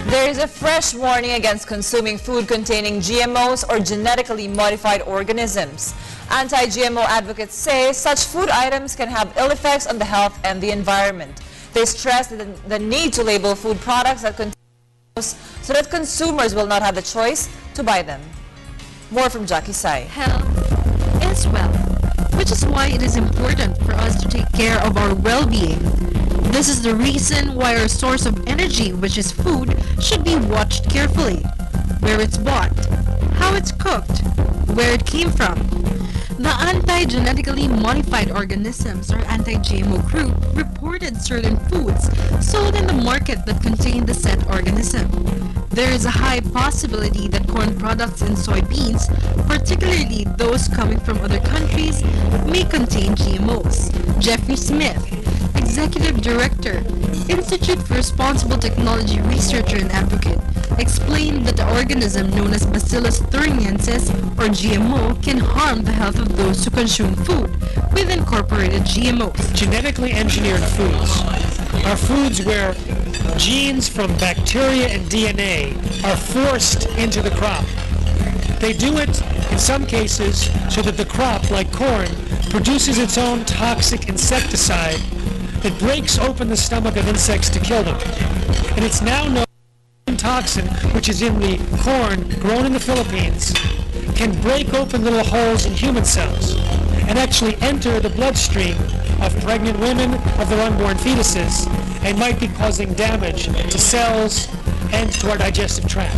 There is a fresh warning against consuming food containing GMOs or genetically modified organisms. Anti-GMO advocates say such food items can have ill effects on the health and the environment. They stress the need to label food products that contain GMOs so that consumers will not have the choice to buy them. More from Jackie Sai. Health is wealth, which is why it is important for us to take care of our well-being. This is the reason why our source of energy, which is food, should be watched carefully. Where it's bought, how it's cooked, where it came from. The anti-genetically modified organisms or anti-GMO group reported certain foods sold in the market that contain the said organism. There is a high possibility that corn products and soybeans, particularly those coming from other countries, may contain GMOs. Jeffrey Smith, Executive Director, Institute for Responsible Technology Researcher and Advocate, explained that the organism known as Bacillus thuringiensis or GMO can harm the health of those who consume food with incorporated GMOs. Genetically engineered foods are foods where genes from bacteria and DNA are forced into the crop. They do it in some cases so that the crop, like corn, produces its own toxic insecticide that breaks open the stomach of insects to kill them. And it's now known that toxin, which is in the corn grown in the Philippines, can break open little holes in human cells and actually enter the bloodstream of pregnant women, of their unborn fetuses, and might be causing damage to cells and to our digestive tract.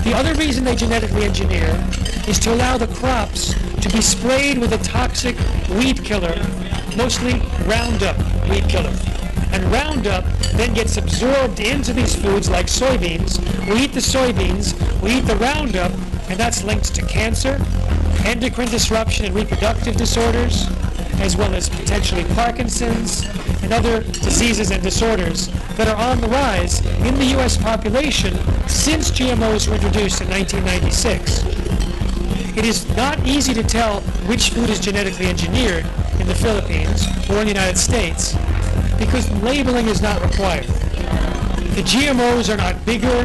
The other reason they genetically engineer is to allow the crops to be sprayed with a toxic weed killer, mostly Roundup weed killer. And Roundup then gets absorbed into these foods like soybeans. We eat the soybeans, we eat the Roundup, and that's linked to cancer, endocrine disruption and reproductive disorders, as well as potentially Parkinson's and other diseases and disorders that are on the rise in the U.S. population since GMOs were introduced in 1996. It is not easy to tell which food is genetically engineered in the Philippines or in the United States because labeling is not required. The GMOs are not bigger,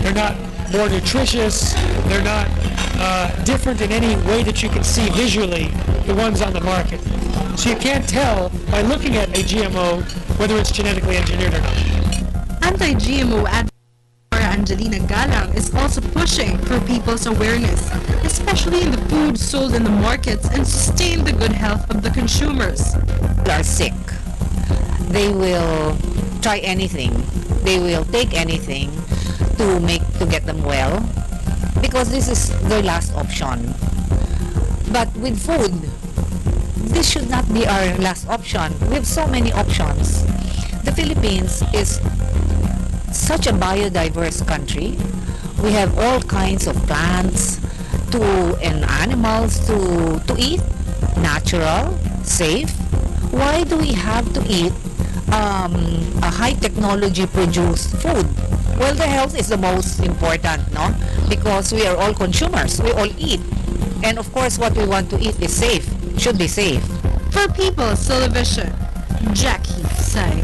they're not more nutritious, they're not different in any way that you can see visually the ones on the market. So you can't tell by looking at a GMO whether it's genetically engineered or not. Anti-GMO advocate Angelina Galang is also pushing for people's awareness, especially in the food sold in the markets, and sustain the good health of the consumers. People are sick. They will try anything. They will take anything to get them well because this is their last option. But with food, this should not be our last option. We have so many options. The Philippines is such a biodiverse country. We have all kinds of plants and animals to eat, natural, safe. Why do we have to eat a high technology produced food? Well, the health is the most important, no? Because we are all consumers. We all eat. And of course, what we want to eat is safe. Should be safe. For People's Television, Jackie Sai.